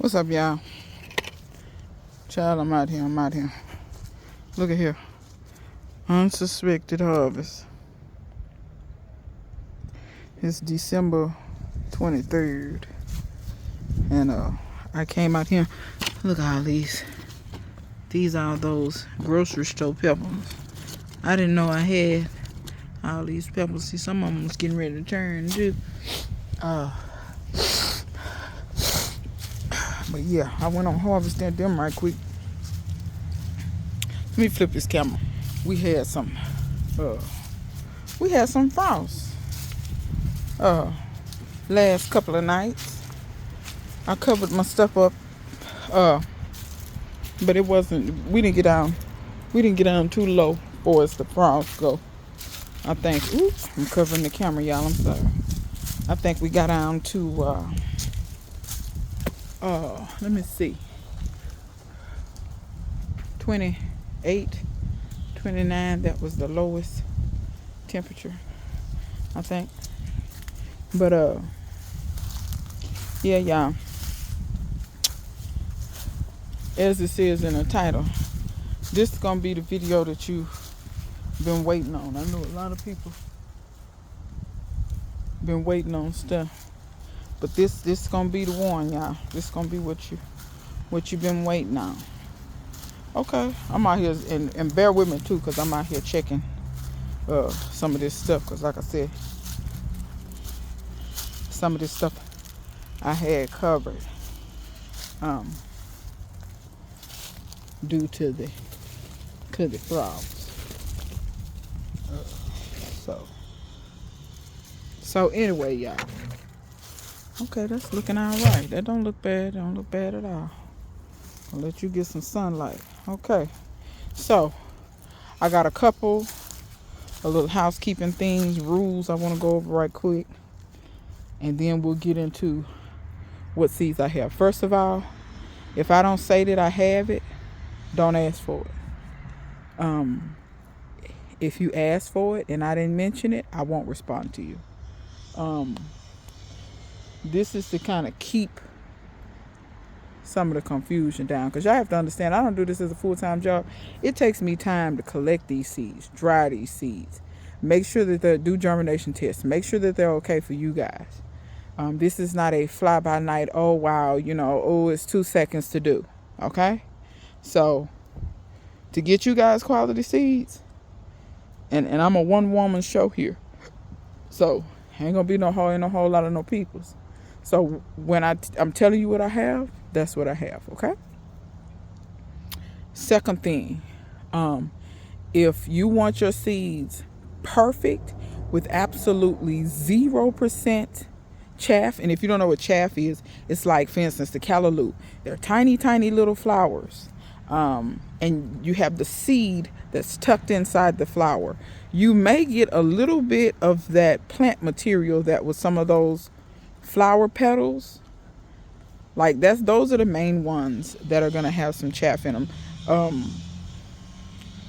What's up, y'all? Child, I'm out here. Look at here. Unsuspected harvest. It's December 23rd. And I came out here. Look at all these. These are those grocery store peppers. I didn't know I had all these peppers. See, some of them was getting ready to turn too. But yeah, I went on harvesting them right quick. Let me flip this camera. We had some frost. Last couple of nights. I covered my stuff up. But it wasn't. We didn't get down too low for us the frost go. I think. Oops, I'm covering the camera, y'all. I'm sorry. I think we got down to. Let me see. 28, 29. That was the lowest temperature, I think. But yeah, y'all. As it says in the title, this is gonna be the video that you've been waiting on. I know a lot of people been waiting on stuff, but this is gonna be the one, y'all. This is gonna be what you've been waiting on. Okay, I'm out here and bear with me too, cause I'm out here checking some of this stuff, cause like I said, some of this stuff I had covered due to the frogs. So anyway, y'all. Okay, that's looking all right. That don't look bad. Don't look bad at all. I'll let you get some sunlight. Okay. So I got a little housekeeping things, rules I want to go over right quick. And then we'll get into what seeds I have. First of all, if I don't say that I have it, don't ask for it. If you ask for it and I didn't mention it, I won't respond to you. This is to kind of keep some of the confusion down, because y'all have to understand, I don't do this as a full-time job. It takes me time to collect these seeds, dry these seeds, make sure that they do germination tests, make sure that they're okay for you guys. This is not a fly-by-night, oh wow, it's 2 seconds to do. Okay? So to get you guys quality seeds, and I'm a one-woman show here, so ain't gonna be no whole lot of no peoples. So when I'm telling you what I have, that's what I have. Okay. Second thing, if you want your seeds perfect with absolutely 0% chaff, and if you don't know what chaff is, it's like, for instance, the Callaloo. They're tiny little flowers, and you have the seed that's tucked inside the flower. You may get a little bit of that plant material that was some of those flower petals. Like those are the main ones that are gonna have some chaff in them.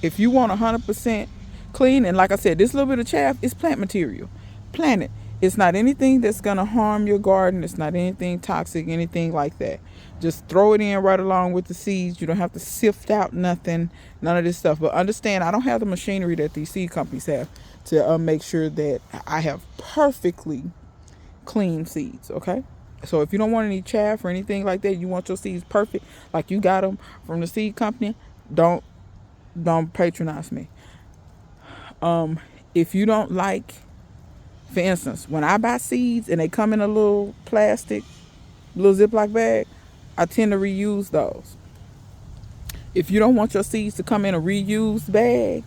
If you want 100% clean, and like I said, this little bit of chaff is plant material. Plant it. It's not anything that's gonna harm your garden. It's not anything toxic, anything like that. Just throw it in right along with the seeds. You don't have to sift out nothing, none of this stuff. But understand, I don't have the machinery that these seed companies have to make sure that I have perfectly clean seeds. Okay. So if you don't want any chaff or anything like that, you want your seeds perfect, like you got them from the seed company, don't patronize me. If you don't like, for instance, when I buy seeds and they come in a little plastic, little Ziploc bag, I tend to reuse those. If you don't want your seeds to come in a reused bag,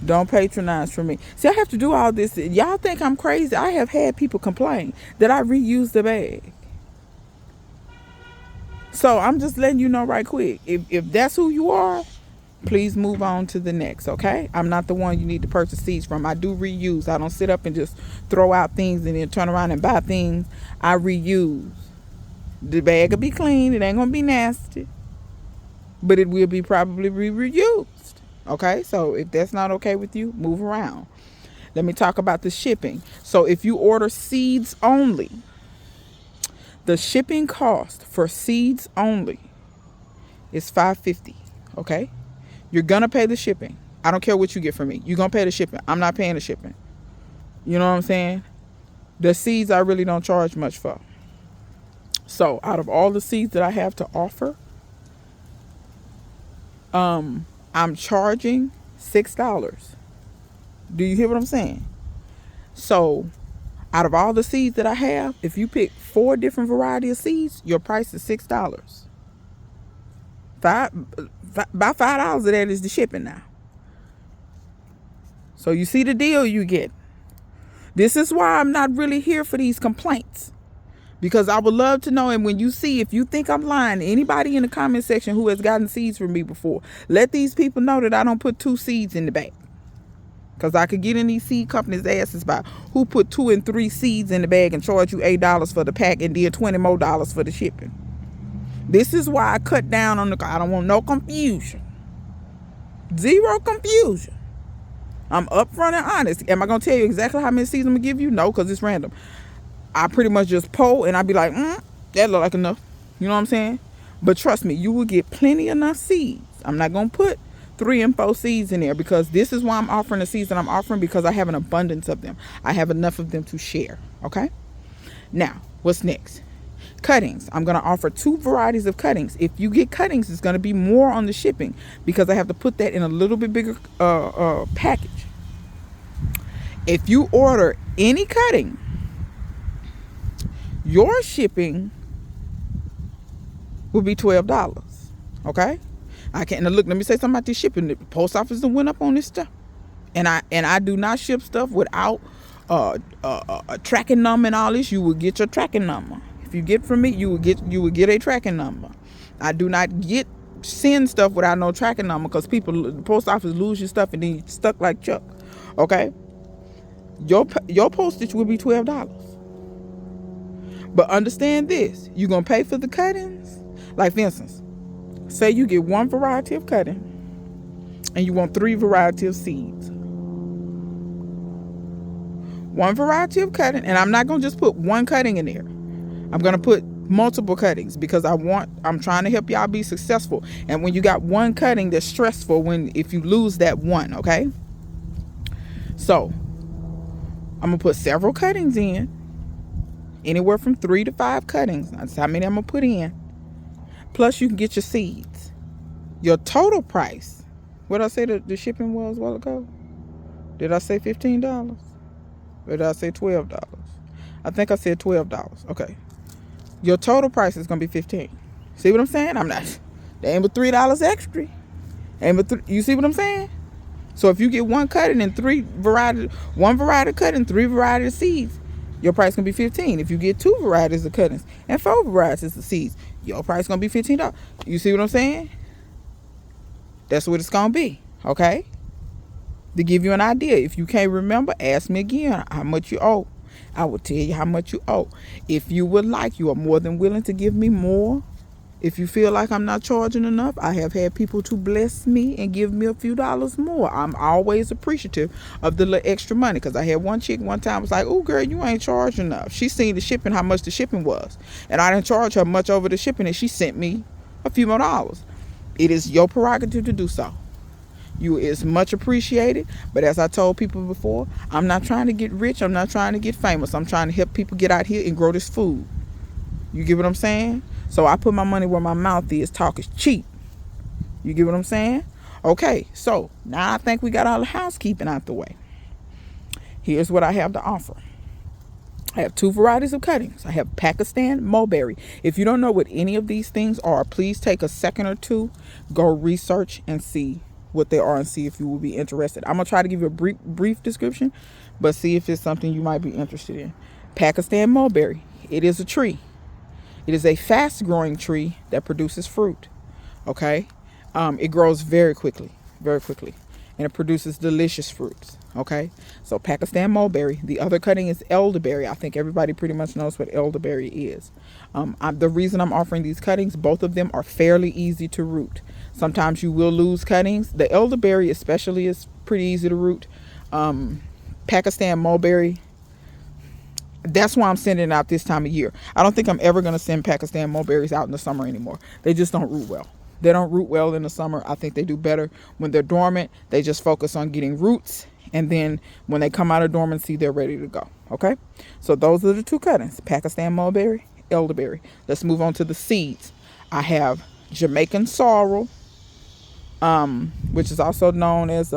don't patronize from me. See, I have to do all this. Y'all think I'm crazy? I have had people complain that I reuse the bag. So I'm just letting you know right quick. If that's who you are, please move on to the next, okay? I'm not the one you need to purchase seeds from. I do reuse. I don't sit up and just throw out things and then turn around and buy things. I reuse. The bag will be clean. It ain't going to be nasty. But it will be probably reused. Okay, so if that's not okay with you, move around. Let me talk about the shipping. So if you order seeds only, The shipping cost for seeds only is $5.50. Okay, you're gonna pay the shipping. I don't care what you get from me. You're gonna pay the shipping. I'm not paying the shipping. You know what I'm saying? The seeds I really don't charge much for. So out of all the seeds that I have to offer, I'm charging $6. Do you hear what I'm saying? So out of all the seeds that I have, if you pick 4 different varieties of seeds, your price is $6. About $5 of that is the shipping now. So you see the deal you get. This is why I'm not really here for these complaints, because I would love to know. And when you see, if you think I'm lying, anybody in the comment section who has gotten seeds from me before, let these people know that I don't put 2 seeds in the bag. Because I could get in these seed companies' asses about who put 2 and 3 seeds in the bag and charge you $8 for the pack and then $20 more for the shipping. This is why I cut down on I don't want no confusion. Zero confusion. I'm upfront and honest. Am I going to tell you exactly how many seeds I'm going to give you? No, because it's random. I pretty much just pull and I be like, that look like enough. You know what I'm saying? But trust me, you will get plenty enough seeds. I'm not going to put 3 and 4 seeds in there, because this is why I'm offering the seeds that I'm offering, because I have an abundance of them. I have enough of them to share. Okay? Now, what's next? Cuttings. I'm going to offer 2 varieties of cuttings. If you get cuttings, it's going to be more on the shipping, because I have to put that in a little bit bigger package. If you order any cutting, your shipping will be $12. Okay? I can't look. Let me say something about this shipping. The post office went up on this stuff, and I do not ship stuff without a tracking number and all this. You will get your tracking number. If you get from me, you will get a tracking number. I do not send stuff without no tracking number, because the post office lose your stuff and then you're stuck like Chuck. Okay, your postage will be $12. But understand this: you're gonna pay for the cuttings. Like, for instance, say you get 1 variety of cutting and you want 3 variety of seeds. 1 variety of cutting, and I'm not gonna just put 1 cutting in there. I'm going to put multiple cuttings, because I'm trying to help y'all be successful. And when you got 1 cutting, that's stressful if you lose that 1, okay? So I'm going to put several cuttings in, anywhere from 3 to 5 cuttings. That's how many I'm going to put in. Plus you can get your seeds. Your total price, what did I say the shipping was a while ago? Did I say $15? Or did I say $12? I think I said $12. Okay. Your total price is going to be $15. See what I'm saying? They ain't but $3 extra. You see what I'm saying? So if you get 1 cutting and 1 variety of cutting, 3 varieties of seeds, your price going to be $15. If you get 2 varieties of cuttings and 4 varieties of seeds, your price going to be $15. You see what I'm saying? That's what it's going to be. Okay? To give you an idea, if you can't remember, ask me again how much you owe. I will tell you how much you owe. If you would like, you are more than willing to give me more. If you feel like I'm not charging enough, I have had people to bless me and give me a few dollars more. I'm always appreciative of the little extra money, because I had one chick one time was like, "Oh girl, you ain't charging enough." She seen the shipping, how much the shipping was, and I didn't charge her much over the shipping, and she sent me a few more dollars. It is your prerogative to do so. You is much appreciated. But as I told people before, I'm not trying to get rich. I'm not trying to get famous. I'm trying to help people get out here and grow this food. You get what I'm saying? So I put my money where my mouth is. Talk is cheap. You get what I'm saying? Okay, so now I think we got all the housekeeping out the way. Here's what I have to offer. I have 2 varieties of cuttings. I have Pakistan Mulberry. If you don't know what any of these things are, please take a second or 2, go research and see what they are and see if you will be interested. I'm going to try to give you a brief description, but see if it's something you might be interested in. Pakistan Mulberry. It is a tree. It is a fast-growing tree that produces fruit. Okay? It grows very quickly, and it produces delicious fruits. Okay? So Pakistan Mulberry. The other cutting is Elderberry. I think everybody pretty much knows what Elderberry is. The reason I'm offering these cuttings, both of them are fairly easy to root. Sometimes you will lose cuttings. The Elderberry especially is pretty easy to root. Pakistan Mulberry, That's why I'm sending it out this time of year. I don't think I'm ever going to send Pakistan mulberries out in the summer anymore. They just don't root well. They don't root well in the summer. I think they do better when they're dormant. They just focus on getting roots. And then when they come out of dormancy, they're ready to go. Okay? So those are the two cuttings. Pakistan mulberry, elderberry. Let's move on to the seeds. I have Jamaican sorrel, which is also known as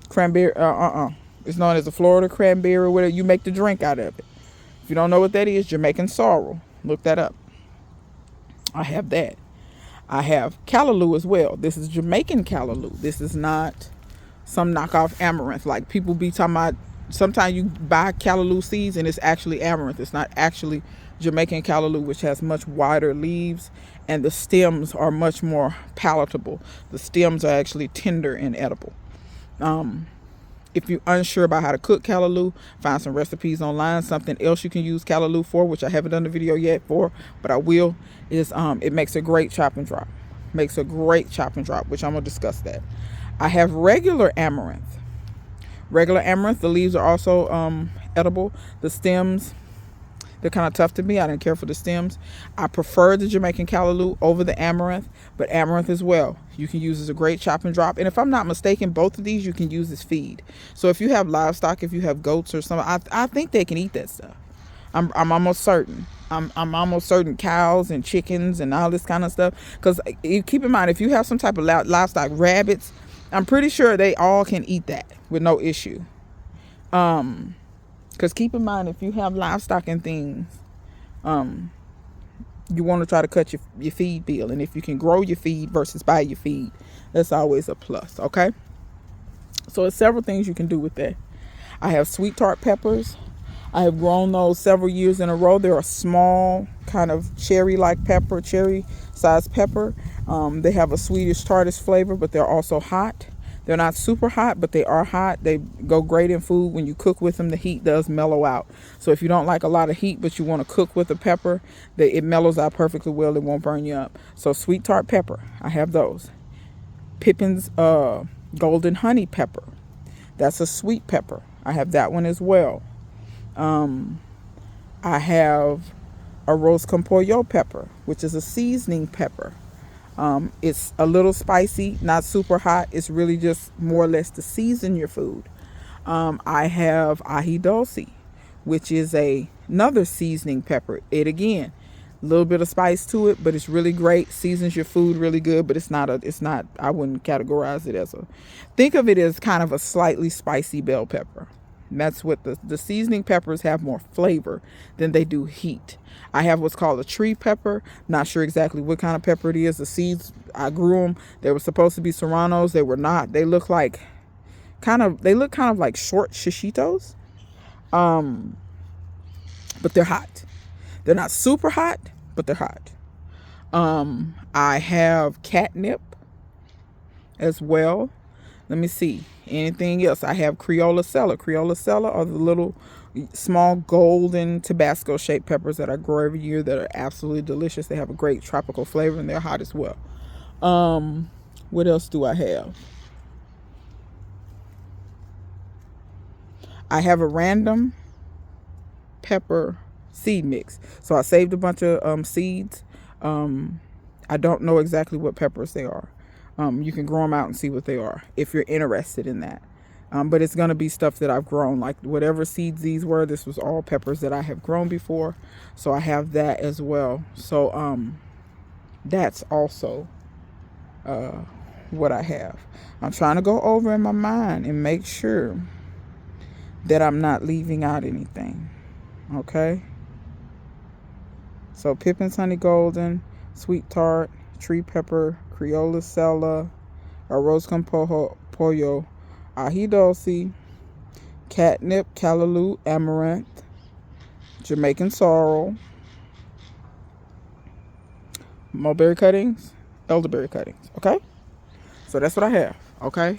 cranberry. It's known as a Florida cranberry, whatever. You make the drink out of it. If you don't know what that is, Jamaican sorrel. Look that up. I have that. I have Callaloo as well. This is Jamaican Callaloo. This is not some knockoff Amaranth. Like people be talking about, sometimes you buy Callaloo seeds and it's actually Amaranth. It's not actually Jamaican Callaloo, which has much wider leaves and the stems are much more palatable. The stems are actually tender and edible. If you're unsure about how to cook Callaloo, find some recipes online. Something else you can use Callaloo for, which I haven't done the video yet for, but I will, is it makes a great chop and drop. Makes a great chop and drop, which I'm going to discuss that. I have regular amaranth. Regular amaranth, the leaves are also edible. The stems, they're kind of tough to me. I didn't care for the stems. I prefer the Jamaican Callaloo over the amaranth, but amaranth as well. You can use as a great chop and drop. And if I'm not mistaken, both of these you can use as feed. So if you have livestock, if you have goats or something, I think they can eat that stuff. I'm almost certain. I'm almost certain cows and chickens and all this kind of stuff. Because keep in mind, if you have some type of livestock, rabbits, I'm pretty sure they all can eat that with no issue. Because keep in mind, if you have livestock and things, you want to try to cut your feed bill. And if you can grow your feed versus buy your feed, that's always a plus, okay? So there's several things you can do with that. I have sweet tart peppers. I have grown those several years in a row. They're a small kind of cherry-like pepper, cherry-sized pepper. They have a Swedish tartish flavor, but they're also hot. They're not super hot, but they are hot. They go great in food. When you cook with them, the heat does mellow out. So if you don't like a lot of heat, but you want to cook with a pepper, it mellows out perfectly well. It won't burn you up. So sweet tart pepper, I have those. Pippens golden honey pepper. That's a sweet pepper. I have that one as well. I have Arroz con pollo pepper, which is a seasoning pepper. It's a little spicy, not super hot. It's really just more or less to season your food. I have ají dulce, which is another seasoning pepper. It again, a little bit of spice to it, but it's really great. Seasons your food really good, but it's not, I wouldn't categorize it as think of it as kind of a slightly spicy bell pepper. And that's what the seasoning peppers have more flavor than they do heat. I have what's called a tree pepper. Not sure exactly what kind of pepper it is. The seeds, I grew them. They were supposed to be serranos. They were not. They look kind of like short shishitos. But they're hot. They're not super hot, but they're hot. I have catnip as well. Let me see. Anything else? I have Criolla sella. Criolla sella are the little small golden Tabasco shaped peppers that I grow every year that are absolutely delicious. They have a great tropical flavor and they're hot as well. What else do I have? I have a random pepper seed mix. So I saved a bunch of seeds. I don't know exactly what peppers they are. You can grow them out and see what they are if you're interested in that. But it's going to be stuff that I've grown. Like whatever seeds these were, this was all peppers that I have grown before. So I have that as well. So that's also what I have. I'm trying to go over in my mind and make sure that I'm not leaving out anything. Okay? So Pippens honey golden, sweet tart, tree pepper, Criolla sella, Arroz con pollo, ají dulce, catnip, Callaloo, amaranth, Jamaican sorrel, mulberry cuttings, elderberry cuttings. Okay, so that's what I have. Okay,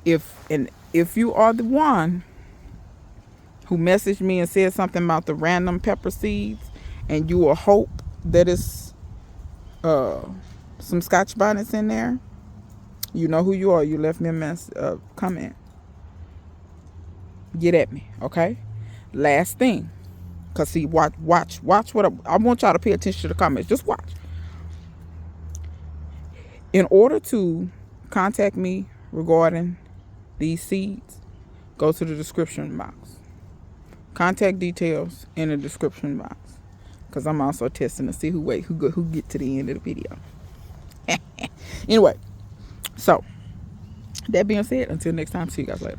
if you are the one who messaged me and said something about the random pepper seeds, and you will hope that it's some Scotch bonnets in there, you know who you are. You left me a comment. get at me, okay? Last thing, cause see, watch what I want y'all to pay attention to the comments. Just watch. In order to contact me regarding these seeds, go to the description box. Contact details in the description box, because I'm also testing to see who get to the end of the video. Anyway, so that being said, until next time, see you guys later.